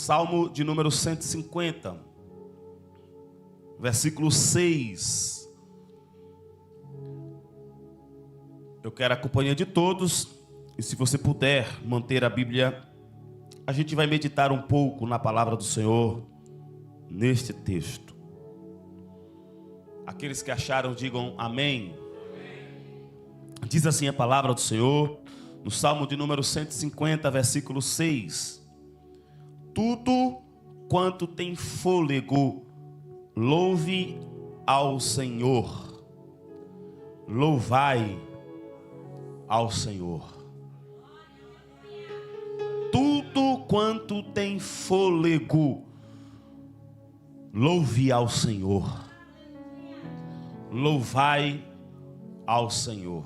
Salmo de número 150, versículo 6. Eu quero a companhia de todos, e se você puder manter a Bíblia, a gente vai meditar um pouco na palavra do Senhor, neste texto. Aqueles que acharam, digam amém. Diz assim a palavra do Senhor, no Salmo de número 150, versículo 6. Tudo quanto tem fôlego, louve ao Senhor. Louvai ao Senhor. Tudo quanto tem fôlego, louve ao Senhor. Louvai ao Senhor.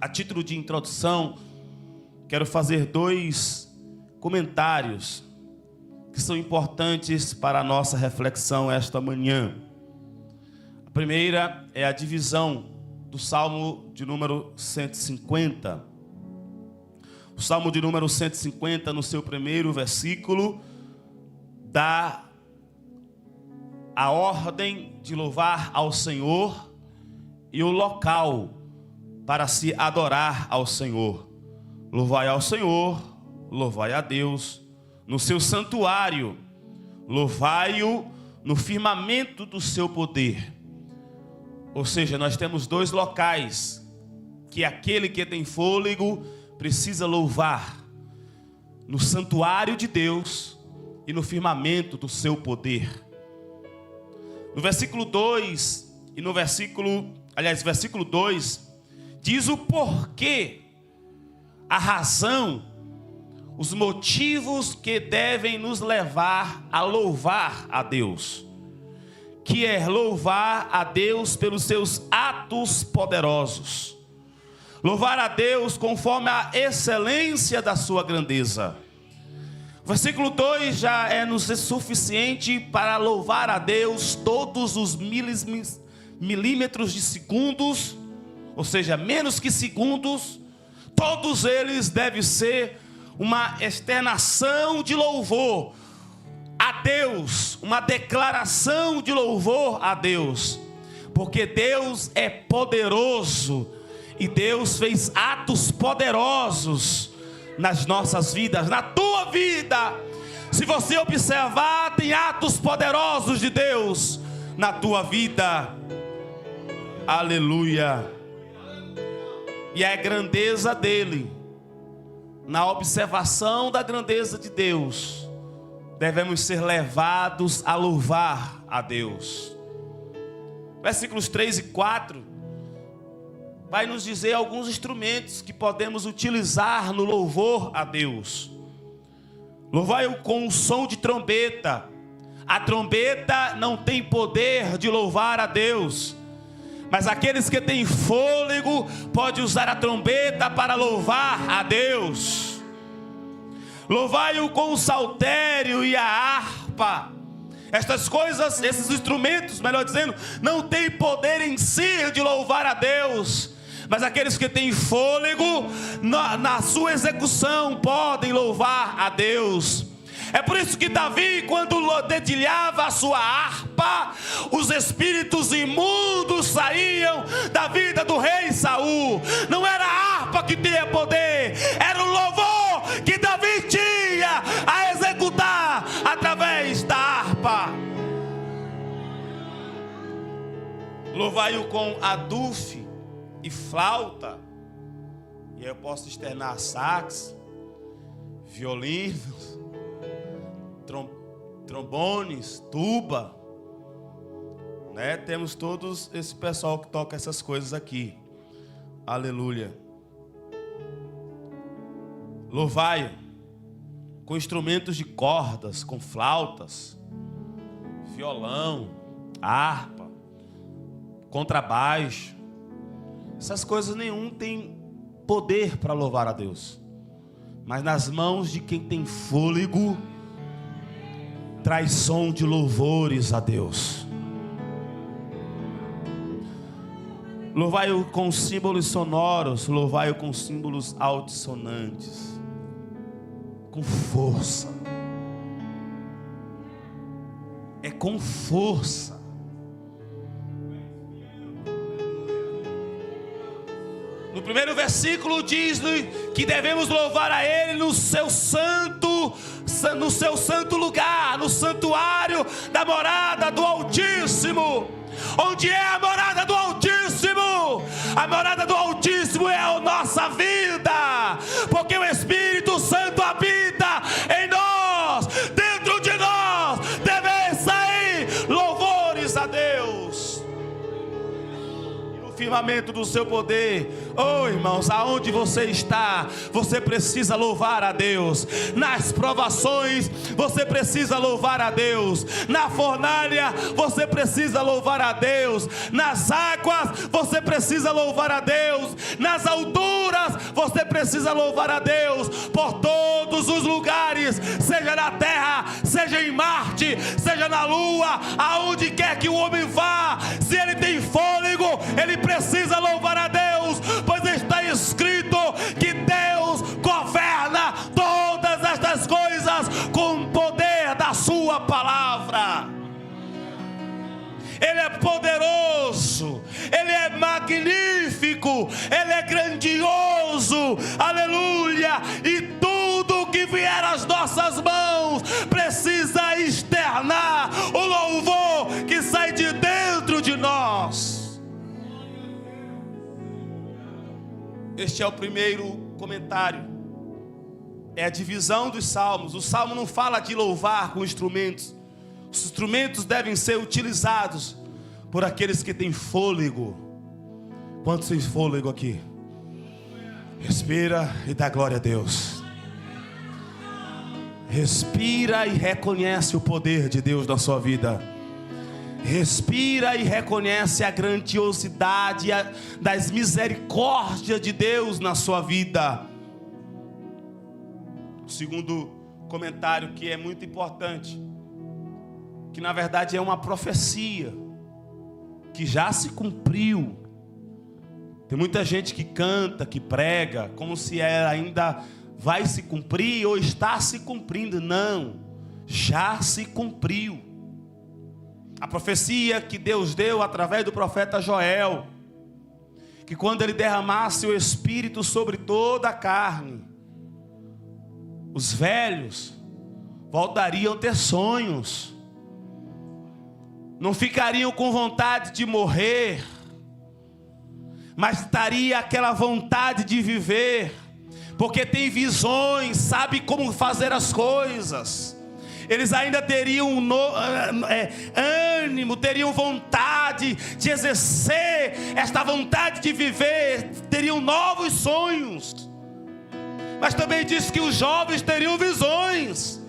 A título de introdução, quero fazer dois comentários que são importantes para a nossa reflexão esta manhã. A primeira é a divisão do Salmo de número 150. O Salmo de número 150, no seu primeiro versículo, dá a ordem de louvar ao Senhor e o local para se adorar ao Senhor. Louvai ao Senhor, louvai a Deus no seu santuário, louvai-o no firmamento do seu poder. Ou seja, nós temos dois locais que aquele que tem fôlego precisa louvar: no santuário de Deus e no firmamento do seu poder. No versículo 2 e no versículo 2 diz o porquê, a razão, os motivos que devem nos levar a louvar a Deus, que é louvar a Deus pelos seus atos poderosos, louvar a Deus conforme a excelência da sua grandeza. O versículo 2 já é suficiente para louvar a Deus todos os milímetros de segundos, ou seja, menos que segundos. Todos eles devem ser uma externação de louvor a Deus, uma declaração de louvor a Deus, porque Deus é poderoso e Deus fez atos poderosos nas nossas vidas, na tua vida. Se você observar, tem atos poderosos de Deus na tua vida. Aleluia. E a grandeza dele, na observação da grandeza de Deus, devemos ser levados a louvar a Deus. Versículos 3 e 4 vai nos dizer alguns instrumentos que podemos utilizar no louvor a Deus. Louvai-o com o som de trombeta. A trombeta não tem poder de louvar a Deus, mas aqueles que têm fôlego podem usar a trombeta para louvar a Deus. Louvai-o com o saltério e a harpa. Estas coisas, esses instrumentos, melhor dizendo, não têm poder em si de louvar a Deus, mas aqueles que têm fôlego, na sua execução, podem louvar a Deus. É por isso que Davi, quando dedilhava a sua harpa, os espíritos imundos saíam da vida do rei Saul. Não era a harpa que tinha poder, era o louvor que Davi tinha a executar através da harpa. Louvai-o com adufe e flauta. E aí eu posso externar sax, violinos, trombones, tuba, né? Temos todos esse pessoal que toca essas coisas aqui. Aleluia. Louvai-o com instrumentos de cordas, com flautas, violão, harpa, contrabaixo. Essas coisas nenhum tem poder para louvar a Deus, mas nas mãos de quem tem fôlego, traz som de louvores a Deus. Louvai-o com símbolos sonoros, louvai-o com símbolos altissonantes, com força. com força. No primeiro versículo diz que devemos louvar a Ele no seu santo lugar, no santuário da morada do Altíssimo. Onde é a morada do Altíssimo? A morada do Altíssimo é a nossa vida, porque o Espírito Santo habita em nós, dentro de nós devem sair louvores a Deus. E no firmamento do seu poder, oh irmãos, aonde você está, você precisa louvar a Deus. Nas provações, você precisa louvar a Deus. Na fornalha, você precisa louvar a Deus. Nas águas, você precisa louvar a Deus. Nas alturas, você precisa louvar a Deus. Por todos os lugares, seja na terra, seja em Marte, seja na lua, aonde quer que o homem vá, se ele tem fôlego, ele precisa louvar a Deus, pois está escrito que Deus governa todas estas coisas com o poder da sua palavra. Ele é poderoso, Ele é magnífico, Ele é grandioso, aleluia, e tudo que vier às nossas mãos precisa externar o louvor que sai de dentro de nós. Este é o primeiro comentário, é a divisão dos salmos. O salmo não fala de louvar com instrumentos. Os instrumentos devem ser utilizados por aqueles que têm fôlego. Quantos têm fôlego aqui? Respira e dá glória a Deus. Respira e reconhece o poder de Deus na sua vida. Respira e reconhece a grandiosidade das misericórdias de Deus na sua vida. O segundo comentário, que é muito importante, que na verdade é uma profecia que já se cumpriu. Tem muita gente que canta, que prega como se ela ainda vai se cumprir ou está se cumprindo. Não, já se cumpriu. A profecia que Deus deu através do profeta Joel, que quando ele derramasse o Espírito sobre toda a carne, os velhos voltariam a ter sonhos, não ficariam com vontade de morrer, mas estaria aquela vontade de viver, porque tem visões, sabe como fazer as coisas. Eles ainda teriam ânimo, teriam vontade de exercer esta vontade de viver, teriam novos sonhos. Mas também diz que os jovens teriam visões.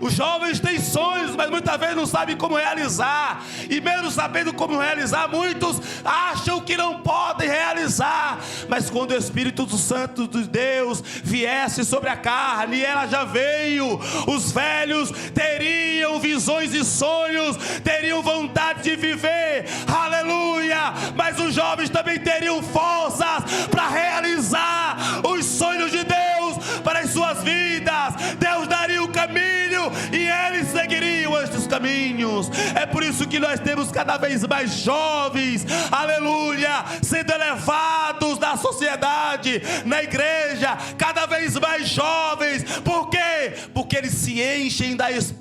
Os jovens têm sonhos, mas muitas vezes não sabem como realizar. E mesmo sabendo como realizar, muitos acham que não podem realizar. Mas quando o Espírito Santo de Deus viesse sobre a carne, e ela já veio, os velhos teriam visões e sonhos, teriam vontade de viver, aleluia. Mas os jovens também teriam forças para realizar os sonhos de Deus para as suas vidas. Deus daria o caminho e eles seguiriam estes caminhos. É por isso que nós temos cada vez mais jovens, aleluia, sendo elevados na sociedade, na igreja, cada vez mais jovens. Por quê? Porque eles se enchem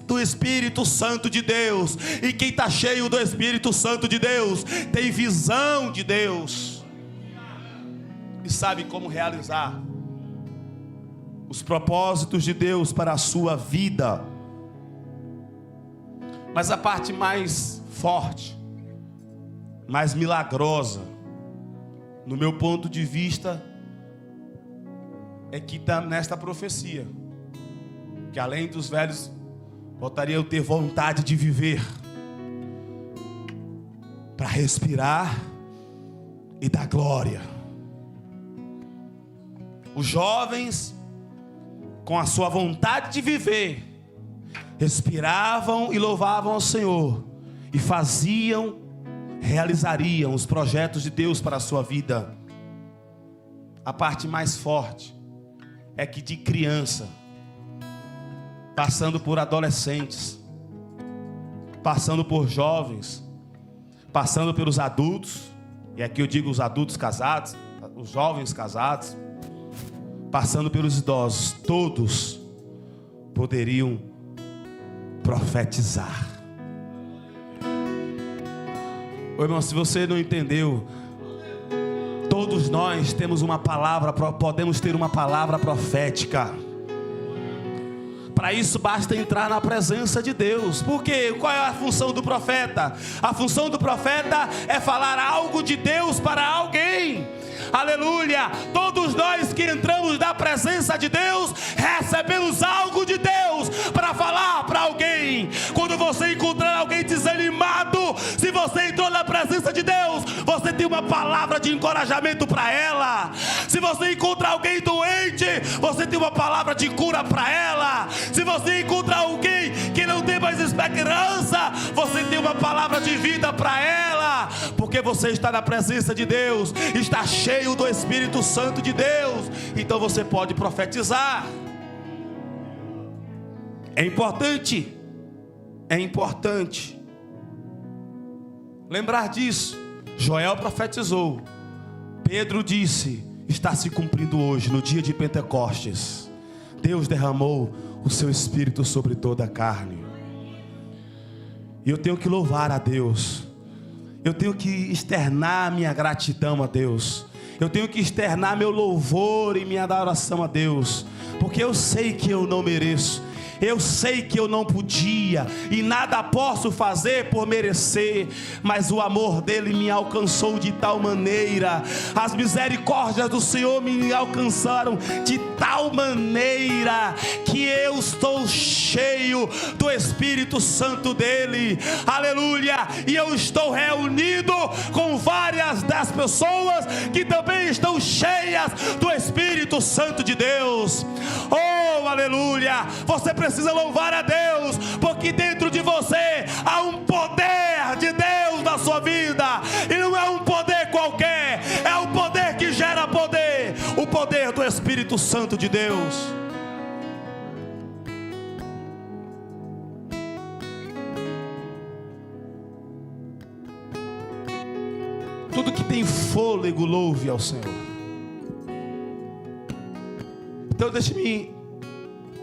do Espírito Santo de Deus. E quem está cheio do Espírito Santo de Deus tem visão de Deus e sabe como realizar os propósitos de Deus para a sua vida. Mas a parte mais forte, mais milagrosa, no meu ponto de vista, é que está nesta profecia, que além dos velhos voltariam a ter vontade de viver, para respirar e dar glória. Os jovens, com a sua vontade de viver, respiravam e louvavam ao Senhor, e realizariam os projetos de Deus para a sua vida. A parte mais forte é que de criança, passando por adolescentes, passando por jovens, passando pelos adultos, e aqui eu digo os adultos casados, os jovens casados, passando pelos idosos, todos poderiam profetizar. Ô irmão, se você não entendeu, todos nós temos uma palavra, podemos ter uma palavra profética. Para isso basta entrar na presença de Deus. Por quê? Qual é a função do profeta? A função do profeta é falar algo de Deus para alguém. Aleluia! Todos nós que entramos na presença de Deus, recebemos algo de Deus para falar para alguém. Quando você encontrar alguém desanimado, se você entrou na presença de Deus, você tem uma palavra de encorajamento para ela. Se você encontra alguém doente, você tem uma palavra de cura para ela. Se você encontra alguém que não tem mais esperança, você tem uma palavra de vida para ela. Porque você está na presença de Deus, está cheio do Espírito Santo de Deus, então você pode profetizar. É importante lembrar disso. Joel profetizou, Pedro disse, está se cumprindo hoje, no dia de Pentecostes. Deus derramou o seu Espírito sobre toda a carne, e eu tenho que louvar a Deus, eu tenho que externar minha gratidão a Deus, eu tenho que externar meu louvor e minha adoração a Deus, porque eu sei que eu não mereço, eu sei que eu não podia e nada posso fazer por merecer, mas o amor dele me alcançou de tal maneira, as misericórdias do Senhor me alcançaram de tal maneira que eu estou cheio do Espírito Santo dele, aleluia, e eu estou reunido com várias das pessoas que também estão cheias do Espírito Santo de Deus. Oh, aleluia, você precisa louvar a Deus, porque dentro de você há um poder de Deus na sua vida, e não é um poder qualquer, é o poder que gera poder, o poder do Espírito Santo de Deus. Tudo que tem fôlego, louve ao Senhor. Então deixe-me,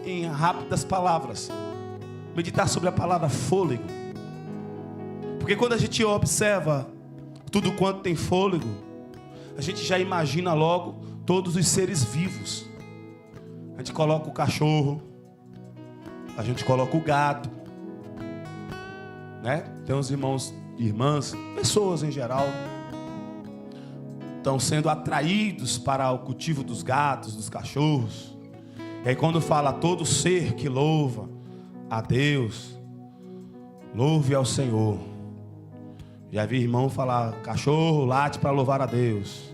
em rápidas palavras, meditar sobre a palavra fôlego. Porque quando a gente observa tudo quanto tem fôlego, a gente já imagina logo todos os seres vivos. A gente coloca o cachorro, a gente coloca o gato, né? Tem uns irmãos e irmãs, pessoas em geral, estão sendo atraídos para o cultivo dos gatos, dos cachorros. E aí quando fala todo ser que louva a Deus, louve ao Senhor. Já vi irmão falar, cachorro late para louvar a Deus.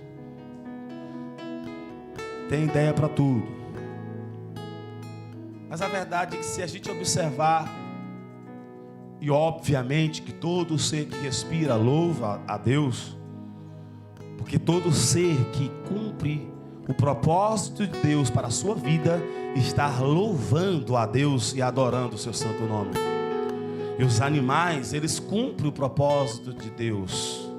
Tem ideia para tudo. Mas a verdade é que se a gente observar, e obviamente que todo ser que respira louva a Deus, porque todo ser que cumpre o propósito de Deus para a sua vida está louvando a Deus e adorando o seu santo nome. E os animais, eles cumprem o propósito de Deus.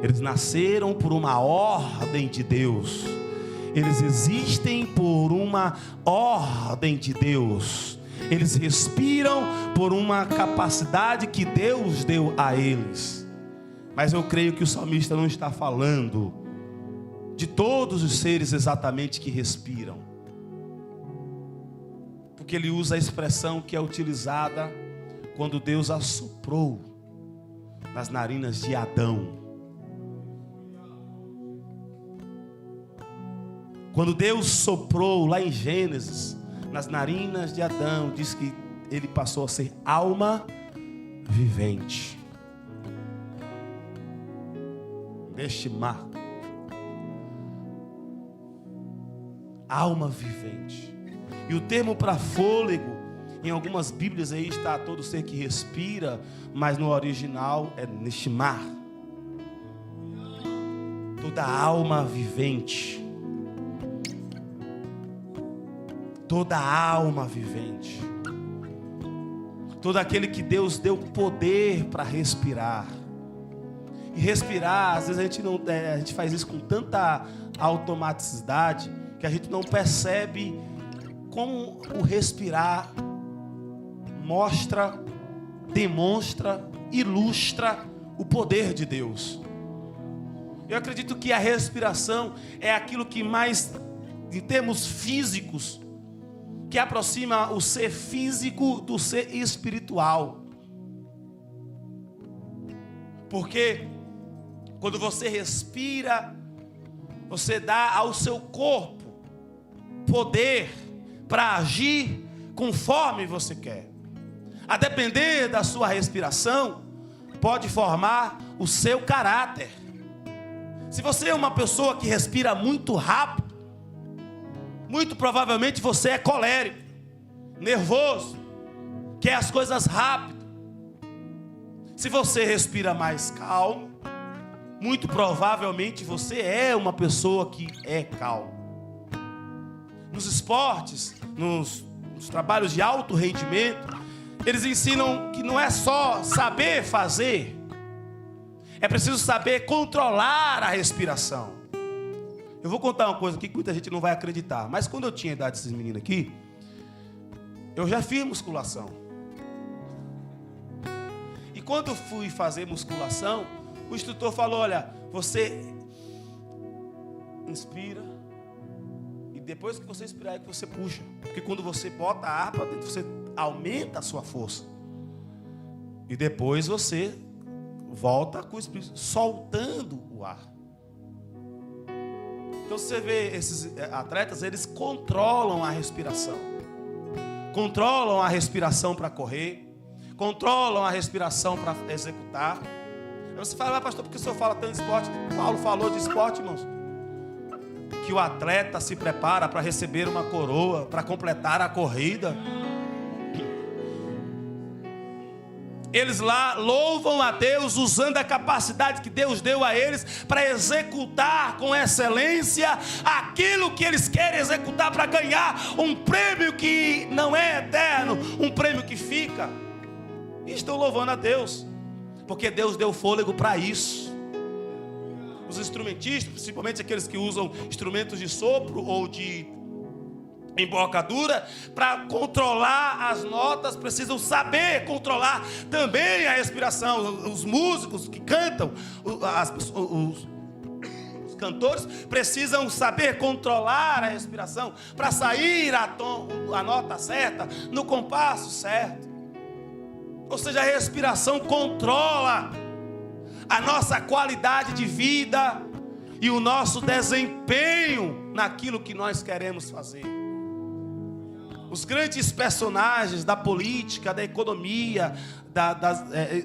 Eles nasceram por uma ordem de Deus. Eles existem por uma ordem de Deus. Eles respiram por uma capacidade que Deus deu a eles. Mas eu creio que o salmista não está falando de todos os seres exatamente que respiram, porque ele usa a expressão que é utilizada quando Deus assoprou nas narinas de Adão. Quando Deus soprou lá em Gênesis nas narinas de Adão, diz que ele passou a ser alma vivente. Neste mar, alma vivente. E o termo para fôlego, em algumas Bíblias aí está todo ser que respira, mas no original é neshimar. Toda alma vivente. Toda alma vivente. todo aquele que Deus deu poder para respirar. E respirar, às vezes a gente faz isso com tanta automaticidade que a gente não percebe como o respirar mostra, demonstra, ilustra o poder de Deus. Eu acredito que a respiração é aquilo que mais, em termos físicos, que aproxima o ser físico do ser espiritual. Porque quando você respira, você dá ao seu corpo poder para agir conforme você quer. A depender da sua respiração, pode formar o seu caráter. Se você é uma pessoa que respira muito rápido, muito provavelmente você é colérico, nervoso, quer as coisas rápido. Se você respira mais calmo, muito provavelmente você é uma pessoa que é calma. Nos esportes, nos trabalhos de alto rendimento, eles ensinam que não é só saber fazer, é preciso saber controlar a respiração. Eu vou contar uma coisa aqui que muita gente não vai acreditar, mas quando eu tinha a idade desses meninos aqui, eu já fiz musculação. E quando eu fui fazer musculação, o instrutor falou: olha, você inspira, e depois que você expirar é que você puxa. Porque quando você bota a ar para dentro, você aumenta a sua força. E depois você volta com o espírito, soltando o ar. Então você vê esses atletas, eles controlam a respiração. Controlam a respiração para correr, controlam a respiração para executar. Aí você fala: mas pastor, por que o senhor fala tanto de esporte? Paulo falou de esporte, irmãos, que o atleta se prepara para receber uma coroa, para completar a corrida. Eles lá louvam a Deus usando a capacidade que Deus deu a eles para executar com excelência aquilo que eles querem executar, para ganhar um prêmio que não é eterno, um prêmio que fica. E estão louvando a Deus, porque Deus deu fôlego para isso. Os instrumentistas, principalmente aqueles que usam instrumentos de sopro ou de embocadura, para controlar as notas, precisam saber controlar também a respiração. Os músicos que cantam, os cantores precisam saber controlar a respiração para sair a nota certa, no compasso certo. Ou seja, a respiração controla a nossa qualidade de vida e o nosso desempenho naquilo que nós queremos fazer. Os grandes personagens da política, da economia,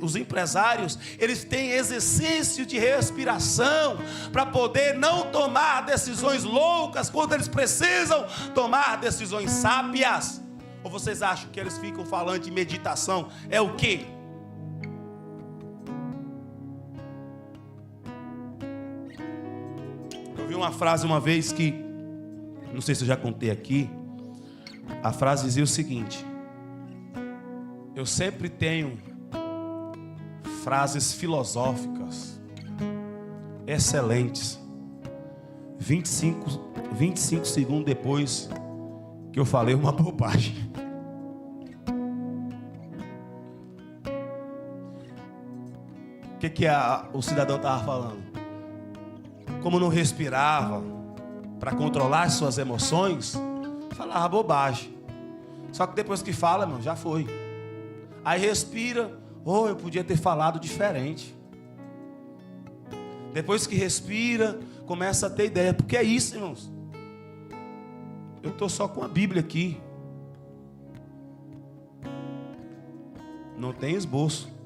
os empresários, eles têm exercício de respiração para poder não tomar decisões loucas quando eles precisam tomar decisões sábias. Ou vocês acham que eles ficam falando de meditação? É o quê? Eu vi uma frase uma vez que, não sei se eu já contei aqui. A frase dizia o seguinte: eu sempre tenho frases filosóficas excelentes 25 segundos depois que eu falei uma bobagem. O que o cidadão estava falando? Como não respirava para controlar suas emoções, falava bobagem. Só que depois que fala, irmão, já foi. Aí respira: eu podia ter falado diferente. Depois que respira, começa a ter ideia. Porque é isso, irmãos. Eu estou só com a Bíblia aqui. Não tem esboço.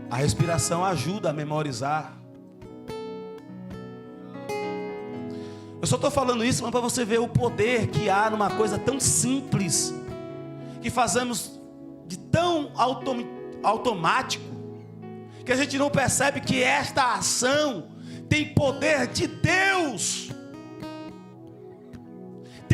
A respiração ajuda a memorizar. Eu só estou falando isso para você ver o poder que há numa coisa tão simples, que fazemos de tão automático, que a gente não percebe que esta ação tem poder de Deus.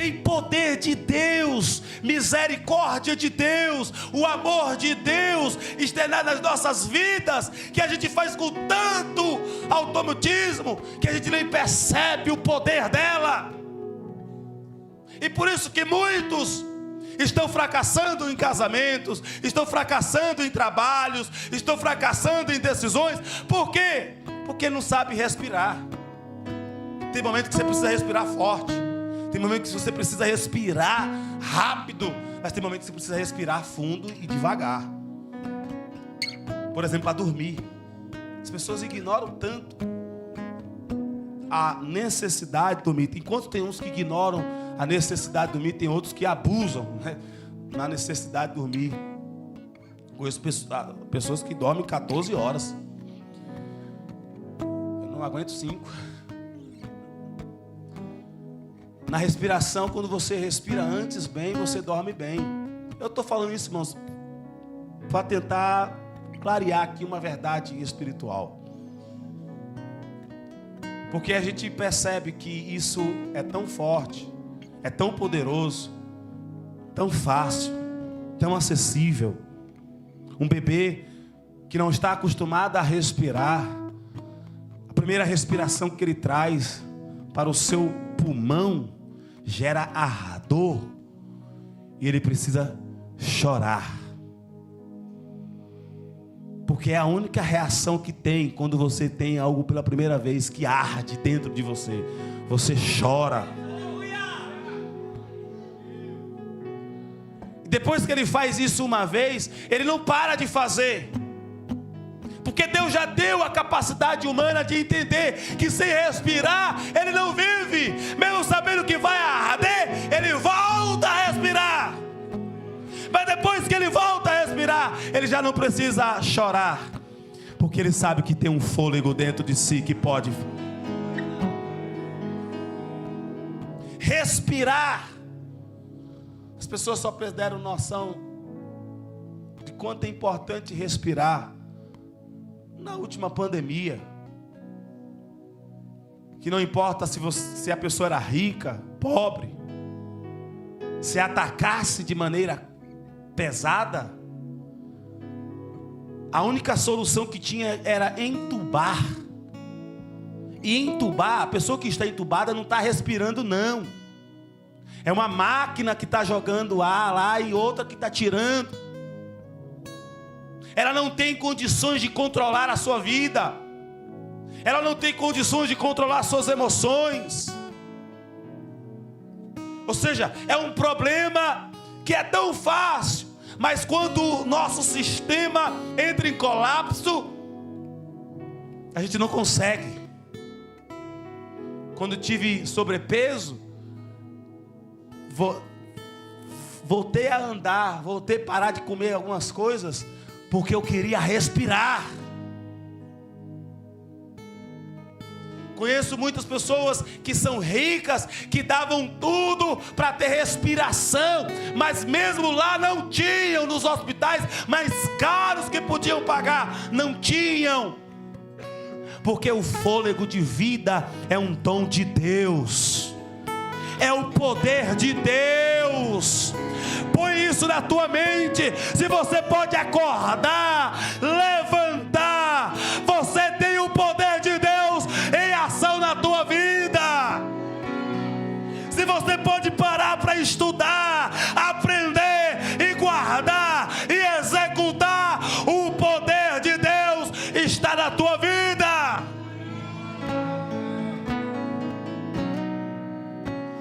tem poder de Deus, misericórdia de Deus, o amor de Deus externado nas nossas vidas, que a gente faz com tanto automatismo, que a gente nem percebe o poder dela. E por isso que muitos estão fracassando em casamentos, estão fracassando em trabalhos, estão fracassando em decisões. Por quê? Porque não sabe respirar. Tem momento que você precisa respirar forte, tem momento que você precisa respirar rápido, mas tem momento que você precisa respirar fundo e devagar. Por exemplo, para dormir. As pessoas ignoram tanto a necessidade de dormir. Enquanto tem uns que ignoram a necessidade de dormir, tem outros que abusam, né, na necessidade de dormir. Conheço pessoas que dormem 14 horas. Eu não aguento 5. Na respiração, quando você respira antes bem, você dorme bem. Eu estou falando isso, irmãos, para tentar clarear aqui uma verdade espiritual. Porque a gente percebe que isso é tão forte, é tão poderoso, tão fácil, tão acessível. Um bebê que não está acostumado a respirar, a primeira respiração que ele traz para o seu pulmão gera ardor e ele precisa chorar. Porque é a única reação que tem quando você tem algo pela primeira vez que arde dentro de você. Você chora. Depois que ele faz isso uma vez, ele não para de fazer. Porque Deus já deu a capacidade humana de entender que sem respirar, ele não vive. Mesmo sabendo que vai arder, ele volta a respirar. Mas depois que ele volta a respirar, ele já não precisa chorar. Porque ele sabe que tem um fôlego dentro de si que pode respirar. As pessoas só perderam noção de quanto é importante respirar na última pandemia. Que não importa se a pessoa era rica, pobre, se atacasse de maneira pesada, a única solução que tinha era entubar. E entubar, a pessoa que está entubada não está respirando não. É uma máquina que está jogando ar lá e outra que está tirando. Ela não tem condições de controlar a sua vida. Ela não tem condições de controlar as suas emoções. Ou seja, é um problema que é tão fácil, mas quando o nosso sistema entra em colapso, a gente não consegue. Quando tive sobrepeso, voltei a andar, voltei a parar de comer algumas coisas, porque eu queria respirar. Conheço muitas pessoas que são ricas, que davam tudo para ter respiração, mas mesmo lá não tinham, nos hospitais mais caros que podiam pagar, não tinham. Porque o fôlego de vida é um dom de Deus, é o poder de Deus. Põe isso na tua mente. Se você pode acordar, levantar, você tem o poder de Deus em ação na tua vida. Se você pode parar para estudar, aprender e guardar e executar, o poder de Deus está na tua vida.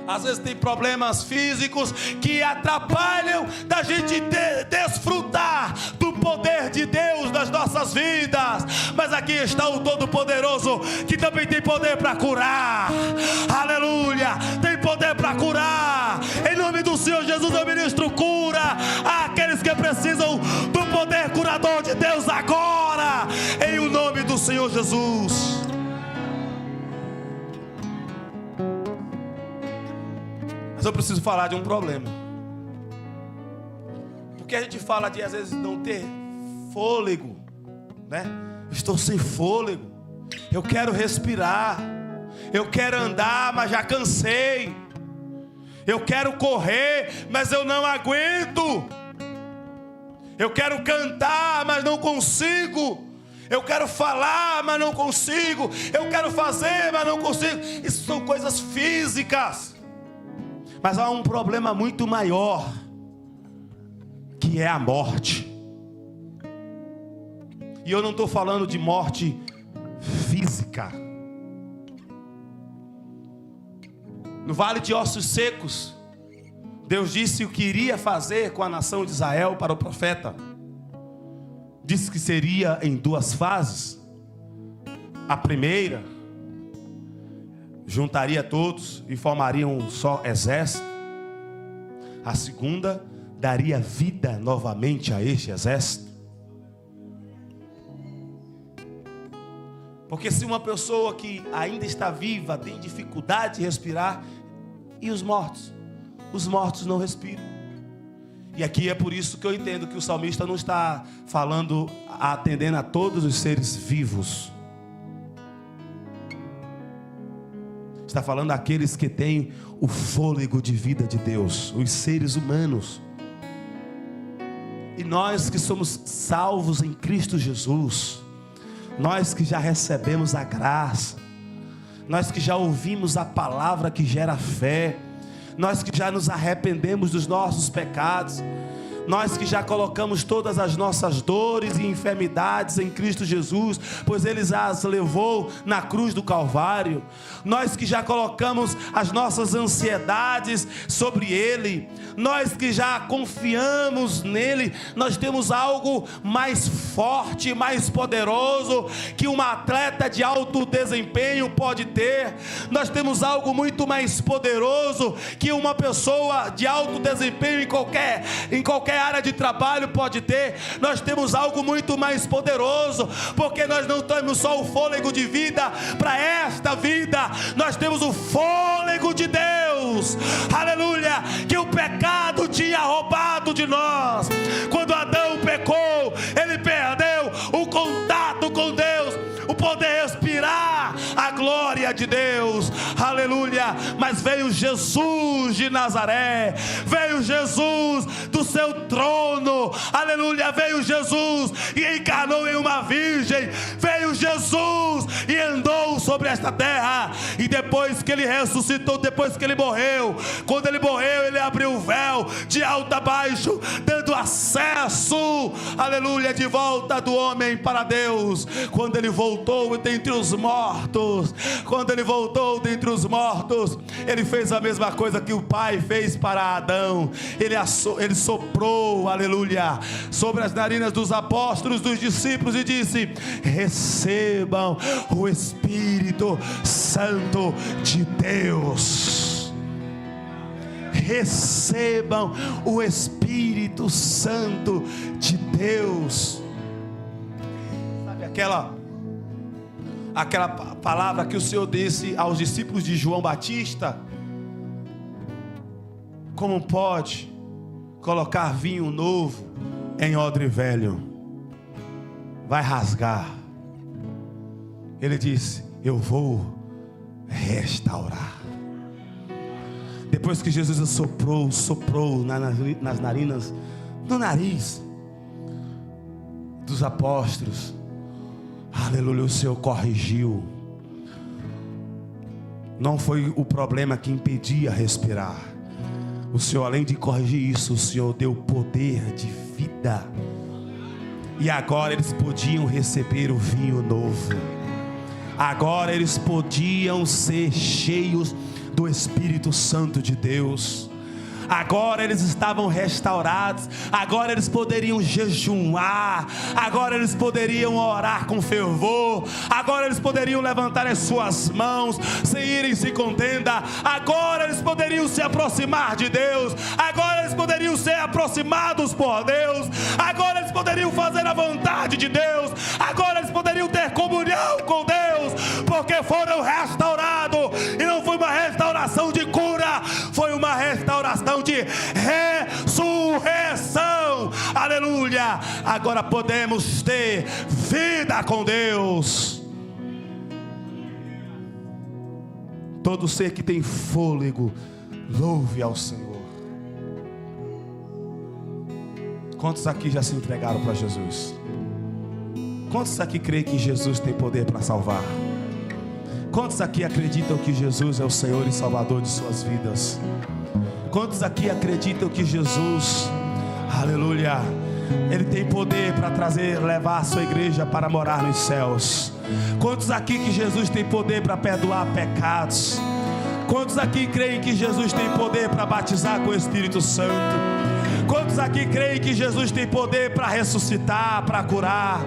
Às vezes tem problemas físicos que atrapalham da gente desfrutar do poder de Deus nas nossas vidas. Mas aqui está o Todo-Poderoso, que também tem poder para curar. Aleluia! Tem poder para curar. Em nome do Senhor Jesus eu ministro cura àqueles que precisam do poder curador de Deus agora. Em o nome do Senhor Jesus. Mas eu preciso falar de um problema. Porque a gente fala de às vezes não ter fôlego, né? Estou sem fôlego. Eu quero respirar. Eu quero andar, mas já cansei. Eu quero correr, mas eu não aguento. Eu quero cantar, mas não consigo. Eu quero falar, mas não consigo. Eu quero fazer, mas não consigo. Isso são coisas físicas. Mas há um problema muito maior, que é a morte. E eu não estou falando de morte física. No vale de ossos secos, Deus disse o que iria fazer com a nação de Israel para o profeta. Disse que seria em 2 fases. A primeira, juntaria todos e formariam um só exército. A segunda, daria vida novamente a este exército. Porque se uma pessoa que ainda está viva tem dificuldade de respirar, e os mortos? Os mortos não respiram. E aqui é por isso que eu entendo que o salmista não está falando, atendendo a todos os seres vivos. Está falando àqueles que têm o fôlego de vida de Deus, os seres humanos. E nós que somos salvos em Cristo Jesus, nós que já recebemos a graça, nós que já ouvimos a palavra que gera fé, nós que já nos arrependemos dos nossos pecados, nós que já colocamos todas as nossas dores e enfermidades em Cristo Jesus, pois Ele as levou na cruz do Calvário, nós que já colocamos as nossas ansiedades sobre Ele, nós que já confiamos nele, nós temos algo mais forte, mais poderoso que um atleta de alto desempenho pode ter. Nós temos algo muito mais poderoso que uma pessoa de alto desempenho em qualquer área de trabalho pode ter. Nós temos algo muito mais poderoso, porque nós não temos só o fôlego de vida para esta vida, nós temos o fôlego de Deus, aleluia, que o pecado tinha roubado de nós. Quando Adão pecou, ele perdeu o contato com Deus, o poder respirar a glória de Deus, aleluia. Mas veio Jesus de Nazaré, veio Jesus do seu trono, aleluia, veio Jesus e encarnou em uma virgem, veio Jesus e andou sobre esta terra. E depois que ele ressuscitou, depois que ele morreu, quando ele morreu, ele abriu o véu de alto a baixo, dando acesso, aleluia, de volta do homem para Deus. Quando ele voltou dentre os mortos, ele fez a mesma coisa que o Pai fez para Adão. Ele soprou, aleluia, sobre as narinas dos apóstolos, dos discípulos, e disse: recebam o Espírito Santo de Deus. Recebam o Espírito Santo de Deus. Sabe aquela palavra que o Senhor disse aos discípulos de João Batista? Como pode colocar vinho novo em odre velho? Vai rasgar. Ele disse: eu vou restaurar. Depois que Jesus soprou nas narinas, no nariz dos apóstolos, aleluia, o Senhor corrigiu. Não foi o problema que impedia respirar. O Senhor, além de corrigir isso, o Senhor deu poder de vida. E agora eles podiam receber o vinho novo. Agora eles podiam ser cheios do Espírito Santo de Deus. Agora eles estavam restaurados. Agora eles poderiam jejuar. Agora eles poderiam orar com fervor. Agora eles poderiam levantar as suas mãos sem irem se contenda. Agora eles poderiam se aproximar de Deus. Agora eles poderiam ser aproximados por Deus. Agora eles poderiam fazer a vontade de Deus. Agora eles poderiam ter comunhão com Deus, porque foram restaurados. E não foi uma restauração de cura, foi uma restauração de ressurreição, aleluia. Agora podemos ter vida com Deus. Todo ser que tem fôlego Louve ao Senhor. Quantos aqui já se entregaram para Jesus? Quantos aqui creem que Jesus tem poder para salvar? Quantos aqui acreditam que Jesus é o Senhor e Salvador de suas vidas? Quantos aqui acreditam que Jesus, aleluia, Ele tem poder para levar a sua igreja para morar nos céus? Quantos aqui que Jesus tem poder para perdoar pecados? Quantos aqui creem que Jesus tem poder para batizar com o Espírito Santo? Quantos aqui creem que Jesus tem poder para ressuscitar, para curar?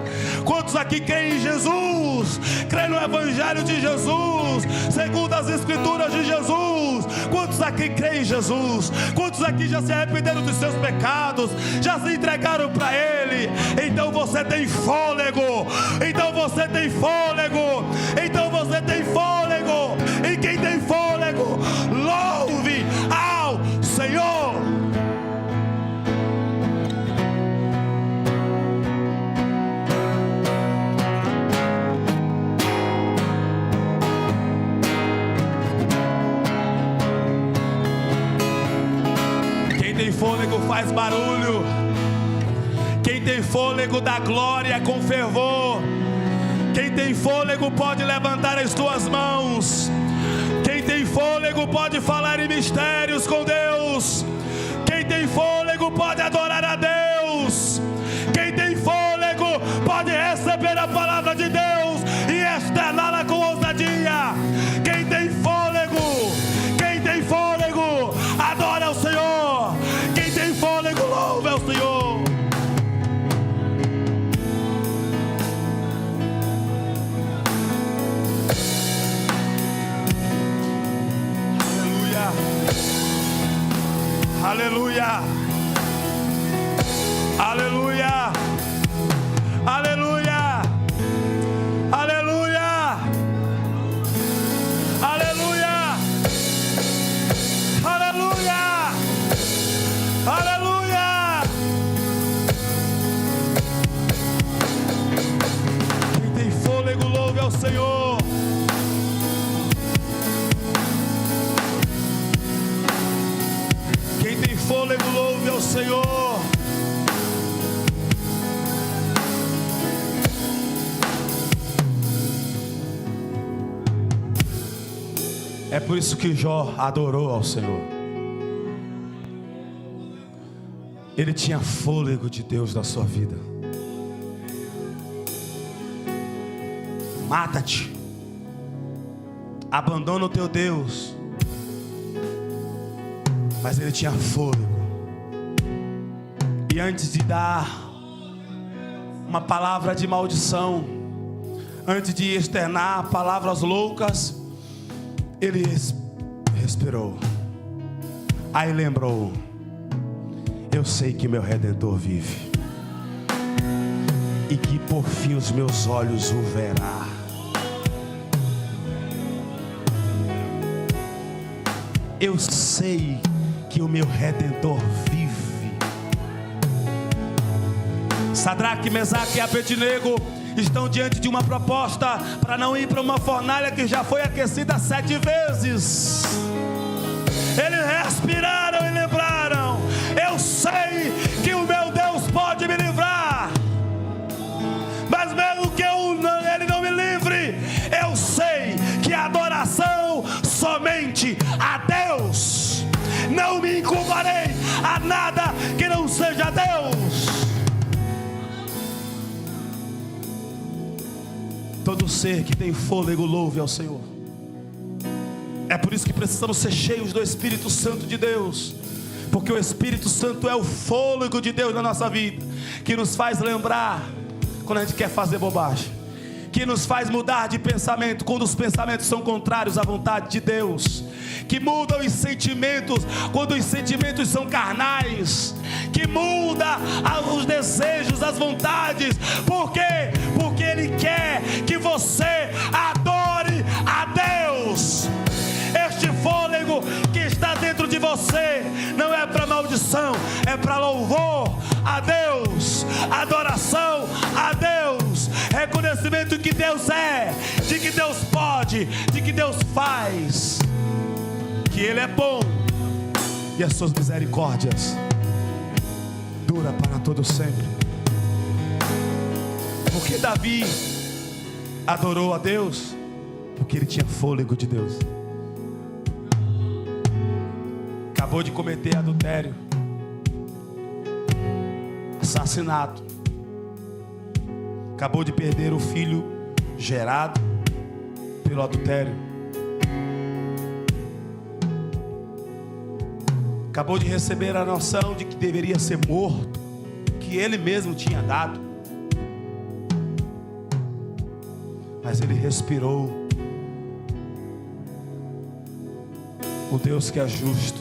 Quantos aqui creem em Jesus? Creem no Evangelho de Jesus, segundo as Escrituras de Jesus? Quantos aqui creem em Jesus? Quantos aqui já se arrependeram dos seus pecados? Já se entregaram para Ele? Então você tem fôlego. Então você tem fôlego. Então você tem fôlego. E quem tem fôlego, louve ao Senhor. Fôlego faz barulho. Quem tem fôlego dá glória com fervor. Quem tem fôlego pode levantar as tuas mãos. Quem tem fôlego pode falar em mistérios com Deus. Quem tem fôlego pode adorar a Deus. Quem tem fôlego pode receber a palavra de Deus e externá-la com ousadia. Quem tem fôlego adora o Senhor. Quem tem fôlego louva ao Senhor. Aleluia. Aleluia. Aleluia. Aleluia. Aleluia. Aleluia. Aleluia. Quem tem fôlego louve ao Senhor. Quem tem fôlego louve ao Senhor. É por isso que Jó adorou ao Senhor. Ele tinha fôlego de Deus na sua vida. Mata-te. Abandona o teu Deus. Mas ele tinha fôlego. E antes de dar uma palavra de maldição, antes de externar palavras loucas, ele respirou. Aí lembrou: eu sei que meu Redentor vive, e que por fim os meus olhos o verá. Eu sei que o meu Redentor vive. Sadraque, Mesaque e Abednego estão diante de uma proposta para não ir para uma fornalha que já foi aquecida 7 vezes. Eles respiraram e lembraram: eu sei que o meu Deus pode me livrar, mas mesmo que Ele não me livre, eu sei que a adoração somente a Deus. Não me encurvarei a nada que não seja Deus. Todo ser que tem fôlego louve ao Senhor. É por isso que precisamos ser cheios do Espírito Santo de Deus, porque o Espírito Santo é o fôlego de Deus na nossa vida, que nos faz lembrar quando a gente quer fazer bobagem, que nos faz mudar de pensamento quando os pensamentos são contrários à vontade de Deus, que muda os sentimentos quando os sentimentos são carnais, que muda os desejos, as vontades. Por quê? Porque Ele quer que você adore a Deus. Este fôlego que está dentro de você não é para maldição, é para louvor a Deus, adoração a Deus, reconhecimento de que Deus é, de que Deus pode, de que Deus faz, que Ele é bom e as suas misericórdias dura para todo sempre. Porque Davi adorou a Deus? Porque ele tinha fôlego de Deus. Acabou de cometer adultério, assassinato, acabou de perder o filho gerado pelo adultério, acabou de receber a noção de que deveria ser morto, que ele mesmo tinha dado, mas ele respirou. O Deus que é justo,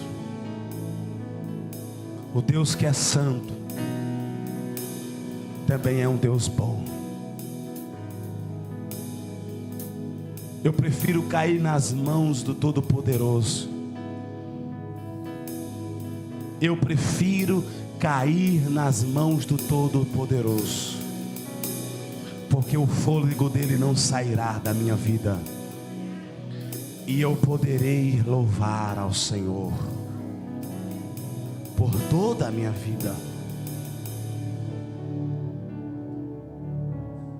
o Deus que é santo, também é um Deus bom. Eu prefiro cair nas mãos do Todo-Poderoso. Eu prefiro cair nas mãos do Todo-Poderoso, porque o fôlego dele não sairá da minha vida, e eu poderei louvar ao Senhor por toda a minha vida.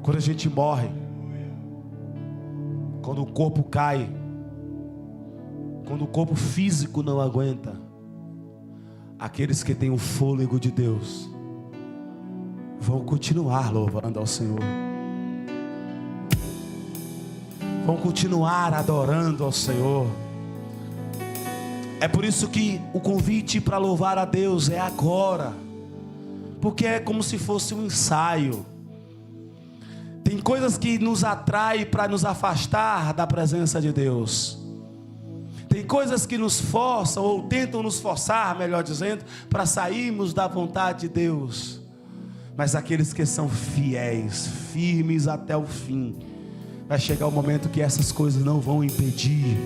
Quando a gente morre, quando o corpo cai, quando o corpo físico não aguenta, aqueles que têm o fôlego de Deus vão continuar louvando ao Senhor, vão continuar adorando ao Senhor. É por isso que o convite para louvar a Deus é agora, porque é como se fosse um ensaio. Tem coisas que nos atraem para nos afastar da presença de Deus. Tem coisas que nos forçam, ou tentam nos forçar, melhor dizendo, para sairmos da vontade de Deus. Mas aqueles que são fiéis, firmes até o fim, vai chegar o momento que essas coisas não vão impedir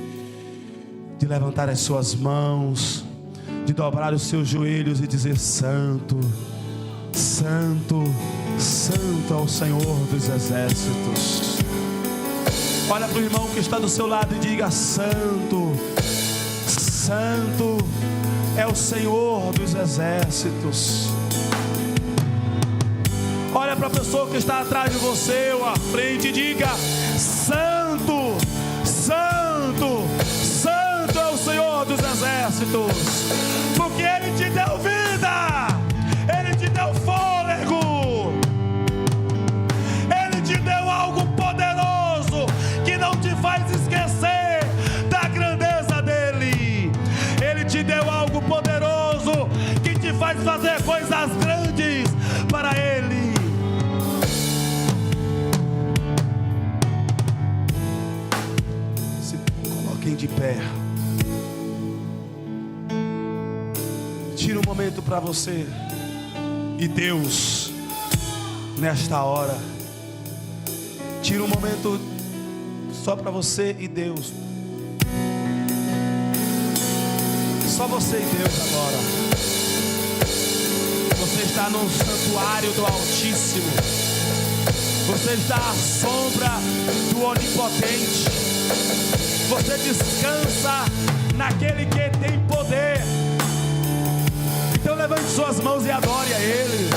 de levantar as suas mãos, de dobrar os seus joelhos e dizer: Santo, Santo, Santo é o Senhor dos exércitos. Olha para o irmão que está do seu lado e diga: Santo, Santo é o Senhor dos exércitos. Olha para a pessoa que está atrás de você ou à frente e diga: Santo, Santo, Santo é o Senhor dos exércitos, porque Ele te deu vida, Ele te deu fôlego, Ele te deu algo poderoso que não te faz esquecer da grandeza dEle. Ele te deu algo poderoso que te faz fazer coisas grandes para Ele. De pé, tira um momento para você e Deus nesta hora. Tira um momento só para você e Deus, só você e Deus agora. Você está no santuário do Altíssimo, você está à sombra do Onipotente. Você descansa naquele que tem poder. Então levante suas mãos e adore a Ele.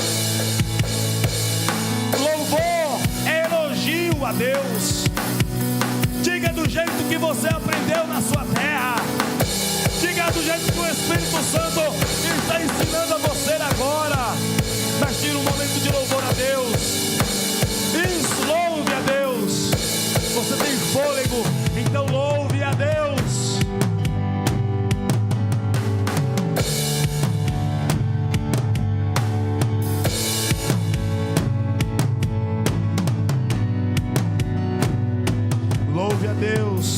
Louvor é elogio a Deus. Diga do jeito que você aprendeu na sua terra. Diga do jeito que o Espírito Santo está ensinando a você agora. Mas tira um momento de louvor a Deus. Isso, louve a Deus. Você tem fôlego, então louve a Deus. Louve a Deus.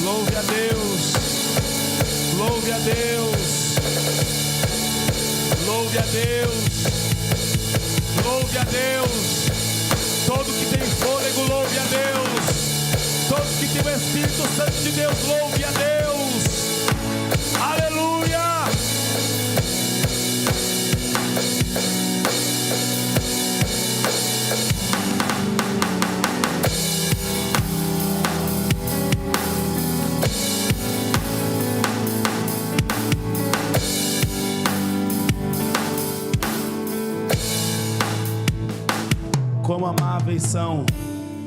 Louve a Deus. Louve a Deus. Louve a Deus. Louve a Deus. Todo que tem fôlego, louve a Deus. Todo que tem o Espírito Santo de Deus, louve a Deus. Aleluia. Quão amáveis são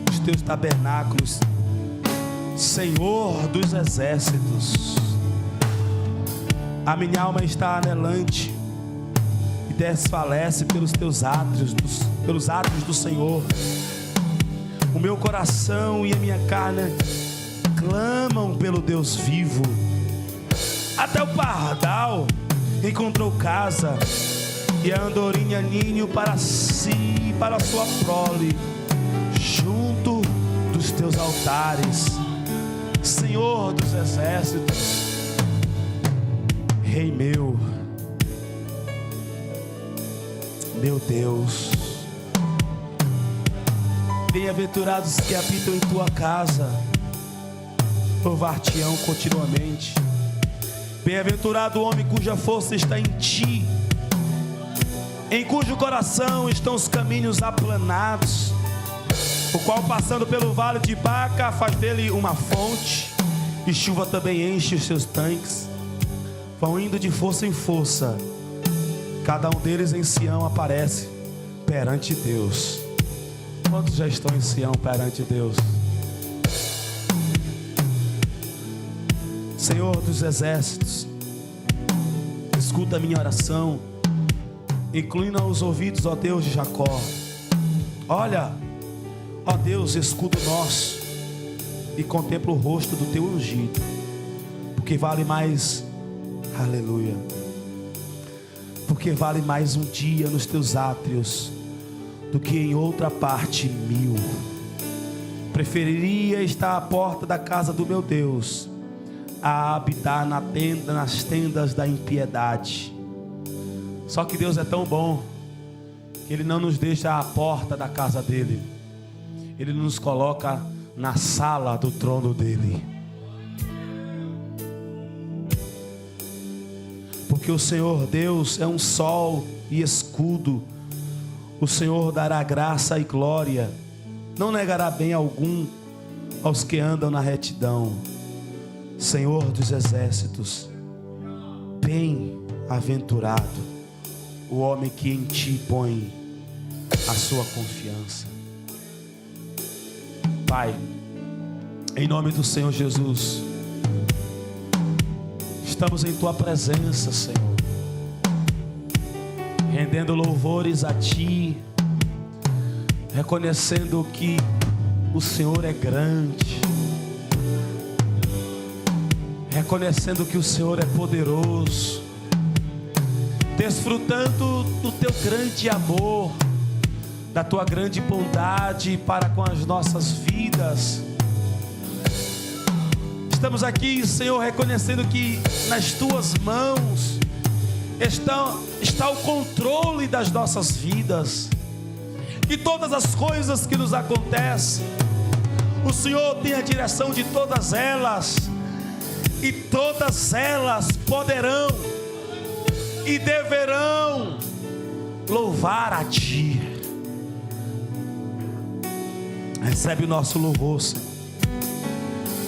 os teus tabernáculos, Senhor dos exércitos. A minha alma está anelante e desfalece pelos teus átrios, pelos átrios do Senhor. O meu coração e a minha carne clamam pelo Deus vivo. Até o pardal encontrou casa, e a andorinha ninho para si e para a sua prole, junto dos teus altares, Senhor dos exércitos. Rei meu Deus, bem-aventurados que habitam em tua casa, louvar-te-ão continuamente. Bem-aventurado o homem cuja força está em ti, em cujo coração estão os caminhos aplanados, o qual, passando pelo vale de Baca, faz dele uma fonte, e chuva também enche os seus tanques. Vão indo de força em força, cada um deles em Sião aparece perante Deus. Quantos já estão em Sião perante Deus? Senhor dos exércitos, escuta a minha oração, inclina os ouvidos, ó Deus de Jacó. Olha, ó Deus, escudo nosso, e contempla o rosto do teu ungido, porque vale mais, aleluia, porque vale mais um dia nos teus átrios do que em outra parte 1000. Preferiria estar à porta da casa do meu Deus a habitar nas tendas da impiedade. Só que Deus é tão bom que Ele não nos deixa à porta da casa dele, Ele nos coloca na sala do trono dele. Porque o Senhor Deus é um sol e escudo. O Senhor dará graça e glória, não negará bem algum aos que andam na retidão. Senhor dos exércitos, bem-aventurado o homem que em ti põe a sua confiança. Pai, em nome do Senhor Jesus, estamos em tua presença, Senhor, rendendo louvores a ti, reconhecendo que o Senhor é grande, reconhecendo que o Senhor é poderoso, desfrutando do teu grande amor, da tua grande bondade para com as nossas vidas. Estamos aqui, Senhor, reconhecendo que nas tuas mãos está o controle das nossas vidas, e todas as coisas que nos acontecem, o Senhor tem a direção de todas elas, e todas elas poderão e deverão louvar a ti. Recebe o nosso louvor, Senhor.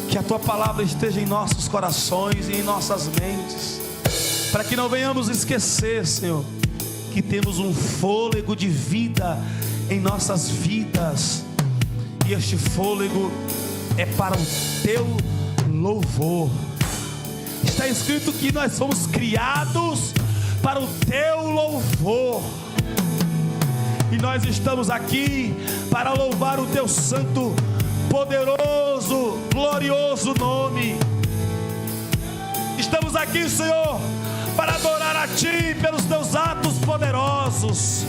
Que a tua palavra esteja em nossos corações e em nossas mentes, para que não venhamos esquecer, Senhor, que temos um fôlego de vida em nossas vidas, e este fôlego é para o teu louvor. Está escrito que nós somos criados para o teu louvor, e nós estamos aqui para louvar o teu santo, poderoso, glorioso nome. Estamos aqui, Senhor, para adorar a ti pelos teus atos poderosos,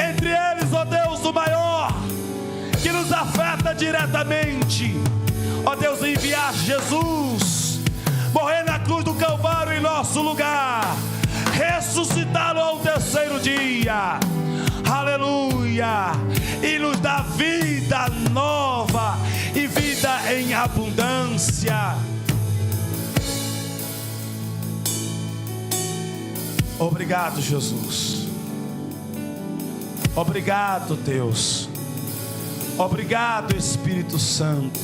entre eles, ó Deus, o maior que nos afeta diretamente, ó Deus, enviar Jesus, morrer na cruz do Calvário em nosso lugar, ressuscitá-lo ao terceiro dia, aleluia, e nos dá vida nova e vida em abundância. Obrigado, Jesus. Obrigado, Deus. Obrigado, Espírito Santo.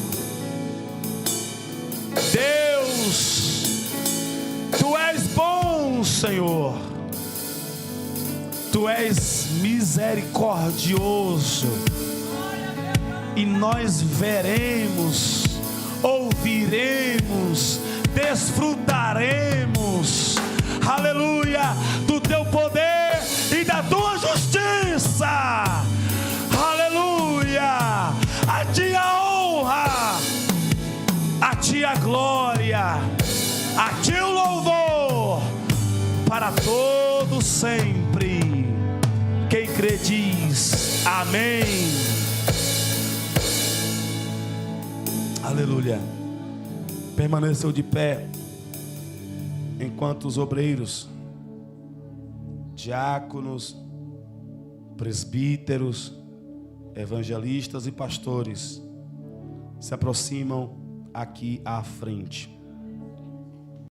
Deus, tu és bom, Senhor. Tu és misericordioso, e nós veremos, ouviremos, desfrutaremos, aleluia, do teu poder e da tua justiça, aleluia. A ti a honra, a ti a glória, a ti o louvor, para todo sempre. Quem crê diz amém. Aleluia. Permaneceu de pé enquanto os obreiros, diáconos, presbíteros, evangelistas e pastores se aproximam aqui à frente.